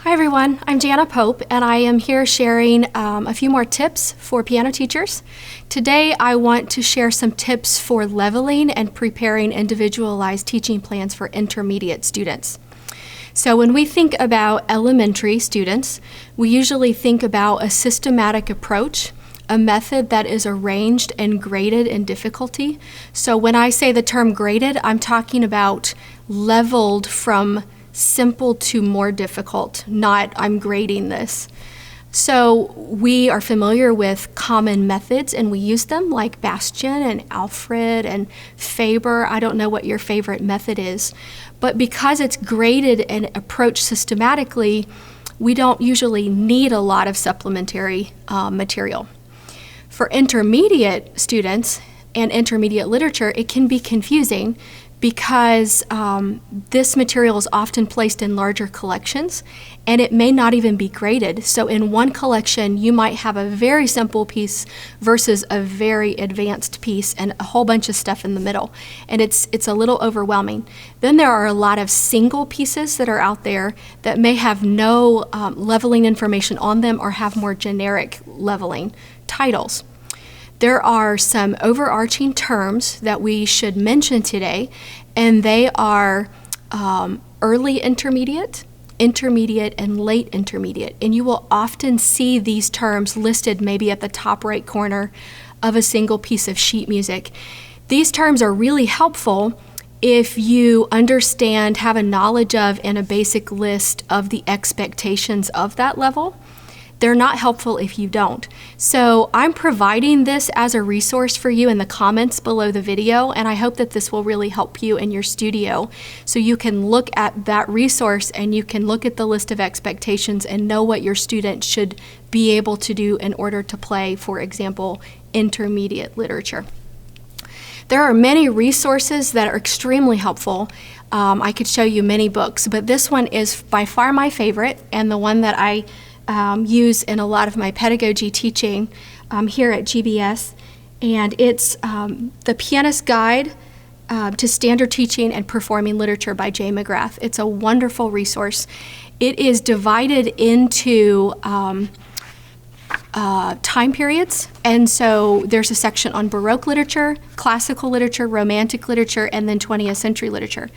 Hi everyone, I'm Jana Pop and I am here sharing a few more tips for piano teachers. Today I want to share some tips for leveling and preparing individualized teaching plans for intermediate students. So when we think about elementary students, we usually think about a systematic approach, a method that is arranged and graded in difficulty. So when I say the term graded, I'm talking about leveled from simple to more difficult, not I'm grading this. So we are familiar with common methods and we use them like Bastian and Alfred and Faber. I don't know what your favorite method is, but because it's graded and approached systematically, we don't usually need a lot of supplementary material. For intermediate students and intermediate literature, it can be confusing because this material is often placed in larger collections and it may not even be graded. So in one collection, you might have a very simple piece versus a very advanced piece and a whole bunch of stuff in the middle. And it's a little overwhelming. Then there are a lot of single pieces that are out there that may have no leveling information on them or have more generic leveling titles. There are some overarching terms that we should mention today, and they are early intermediate, intermediate, and late intermediate. And you will often see these terms listed maybe at the top right corner of a single piece of sheet music. These terms are really helpful if you understand, have a knowledge of, and a basic list of the expectations of that level. They're not helpful if you don't. So I'm providing this as a resource for you in the comments below the video, and I hope that this will really help you in your studio. So you can look at that resource and you can look at the list of expectations and know what your student should be able to do in order to play, for example, intermediate literature. There are many resources that are extremely helpful. I could show you many books, but this one is by far my favorite and the one that I use in a lot of my pedagogy teaching here at GBS, and it's The Pianist's Guide to Standard Teaching and Performing Literature by Jay McGrath. It's a wonderful resource. It is divided into time periods, and so there's a section on Baroque literature, classical literature, Romantic literature, and then 20th century literature.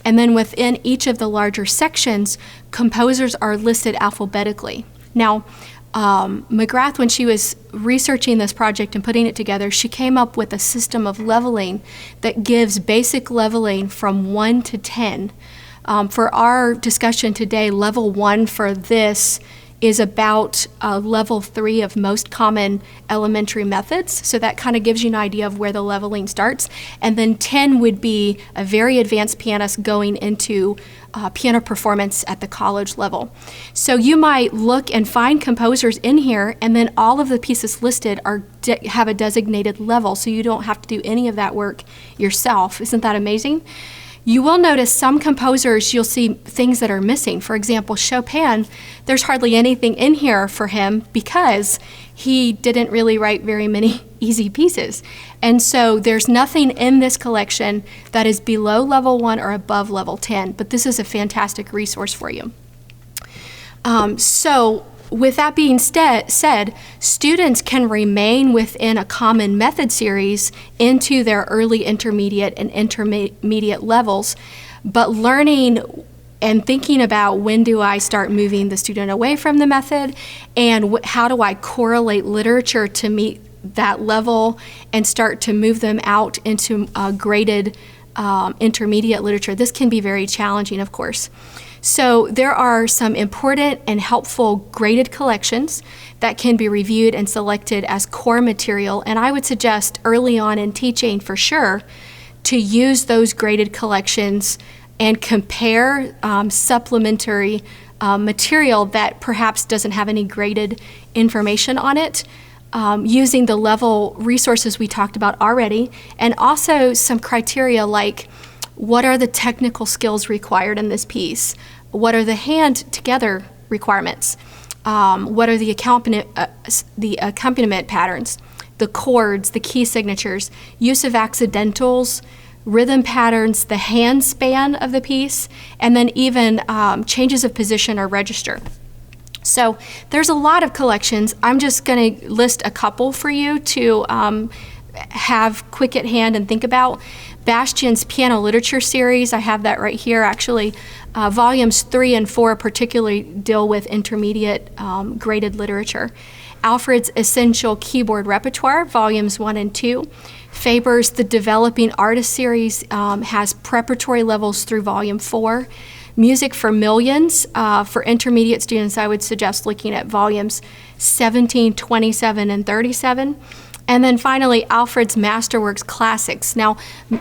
And then within each of the larger sections, composers are listed alphabetically. Now, McGrath, when she was researching this project and putting it together, she came up with a system of leveling that gives basic leveling from 1 to 10. For our discussion today, level 1 for this is about level 3 of most common elementary methods. So that kind of gives you an idea of where the leveling starts. And then 10 would be a very advanced pianist going into piano performance at the college level. So you might look and find composers in here, and then all of the pieces listed have a designated level, so you don't have to do any of that work yourself. Isn't that amazing? You will notice some composers, you'll see things that are missing. For example, Chopin, there's hardly anything in here for him because he didn't really write very many easy pieces. And so there's nothing in this collection that is below level 1 or above level 10, but this is a fantastic resource for you. So with that being said, students can remain within a common method series into their early intermediate and intermediate levels, but learning and thinking about when do I start moving the student away from the method and how do I correlate literature to meet that level and start to move them out into graded intermediate literature. This can be very challenging, of course. So there are some important and helpful graded collections that can be reviewed and selected as core material, and I would suggest early on in teaching for sure to use those graded collections and compare supplementary material that perhaps doesn't have any graded information on it, using the level resources we talked about already, and also some criteria like what are the technical skills required in this piece? What are the hand-together requirements? What are the accompaniment patterns? The chords, the key signatures, use of accidentals, rhythm patterns, the hand span of the piece, and then even changes of position or register. So there's a lot of collections. I'm just going to list a couple for you to have quick at hand and think about. Bastian's Piano Literature series, I have that right here actually. Volumes 3 and 4 particularly deal with intermediate graded literature. Alfred's Essential Keyboard Repertoire, Volumes 1 and 2. Faber's The Developing Artist series has preparatory levels through Volume 4. Music for Millions, for intermediate students, I would suggest looking at volumes 17, 27, and 37. And then finally, Alfred's Masterworks Classics. Now,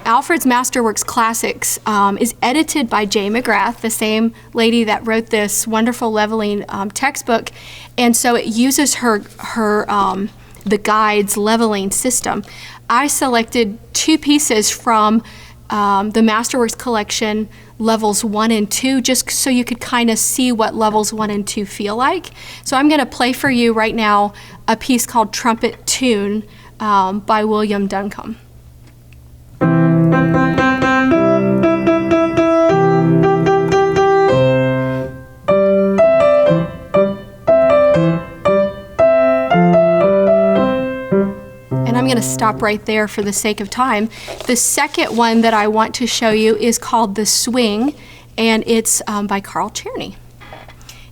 Alfred's Masterworks Classics is edited by Jay McGrath, the same lady that wrote this wonderful leveling textbook. And so it uses her the guide's leveling system. I selected 2 pieces from the Masterworks collection, levels 1 and 2, just so you could kind of see what levels 1 and 2 feel like. So I'm going to play for you right now a piece called Trumpet Tune by William Duncombe. I'm going to stop right there for the sake of time. The second one that I want to show you is called The Swing, and it's by Carl Czerny.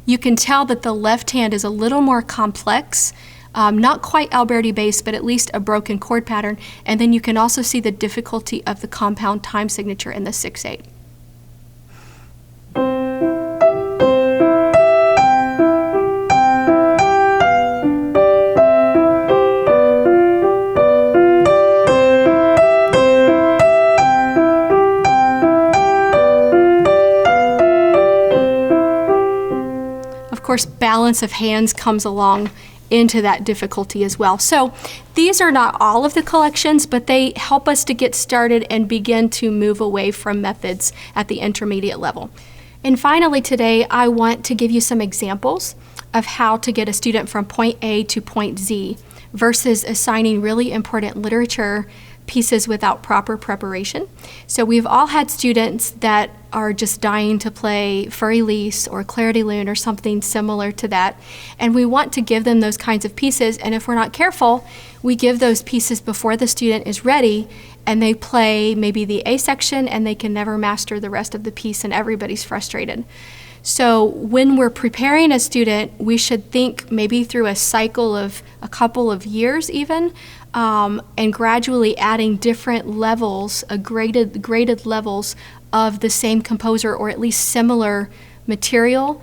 You can tell that the left hand is a little more complex, not quite Alberti based, but at least a broken chord pattern, and then you can also see the difficulty of the compound time signature in the 6/8. Of course, balance of hands comes along into that difficulty as well. So these are not all of the collections, but they help us to get started and begin to move away from methods at the intermediate level. And finally today, I want to give you some examples of how to get a student from point A to point Z versus assigning really important literature pieces without proper preparation. So we've all had students that are just dying to play Furry Lease or Clair de Lune or something similar to that, and we want to give them those kinds of pieces, and if we're not careful, we give those pieces before the student is ready, and they play maybe the A section and they can never master the rest of the piece, and everybody's frustrated. So when we're preparing a student, we should think maybe through a cycle of a couple of years even, and gradually adding different levels, graded levels of the same composer, or at least similar material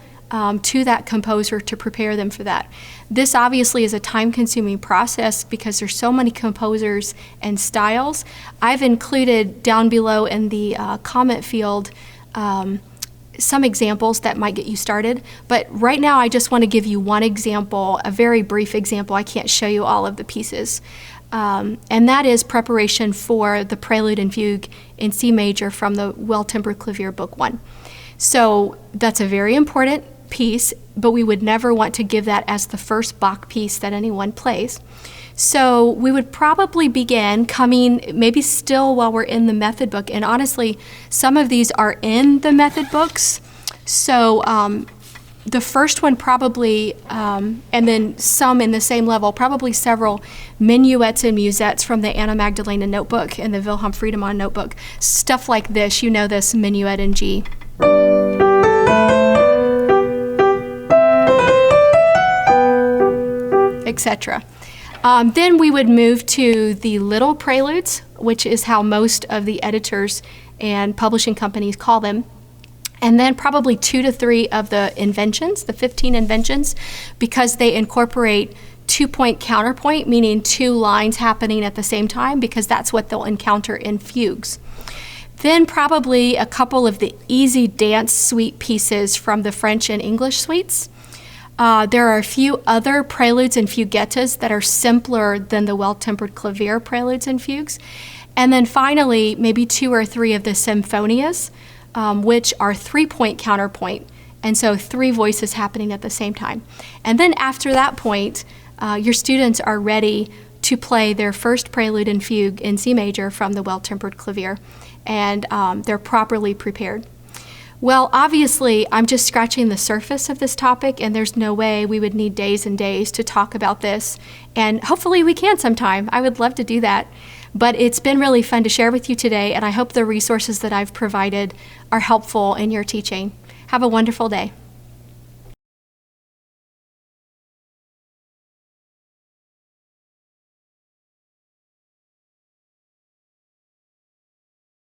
to that composer to prepare them for that. This obviously is a time-consuming process because there's so many composers and styles. I've included down below in the comment field some examples that might get you started, but right now I just want to give you one example, a very brief example. I can't show you all of the pieces. And that is preparation for the Prelude and Fugue in C major from the Well-Tempered Clavier Book 1. So that's a very important piece, but we would never want to give that as the first Bach piece that anyone plays. So we would probably begin coming, maybe still while we're in the method book, and honestly, some of these are in the method books. So the first one probably, and then some in the same level, probably several minuets and musettes from the Anna Magdalena notebook and the Wilhelm Friedemann notebook. Stuff like this, you know this minuet in G. Etc. Then we would move to the little preludes, which is how most of the editors and publishing companies call them. And then probably 2 to 3 of the inventions, the 15 inventions, because they incorporate 2-point counterpoint, meaning 2 lines happening at the same time, because that's what they'll encounter in fugues. Then probably a couple of the easy dance suite pieces from the French and English suites. There are a few other preludes and fuguettas that are simpler than the Well-Tempered Clavier preludes and fugues. And then finally, maybe 2 or 3 of the sinfonias, which are 3-point counterpoint, and so 3 voices happening at the same time. And then after that point, your students are ready to play their first prelude and fugue in C major from the Well-Tempered Clavier, and they're properly prepared. Well, obviously, I'm just scratching the surface of this topic, and there's no way we would need days and days to talk about this, and hopefully we can sometime. I would love to do that. But it's been really fun to share with you today, and I hope the resources that I've provided are helpful in your teaching. Have a wonderful day.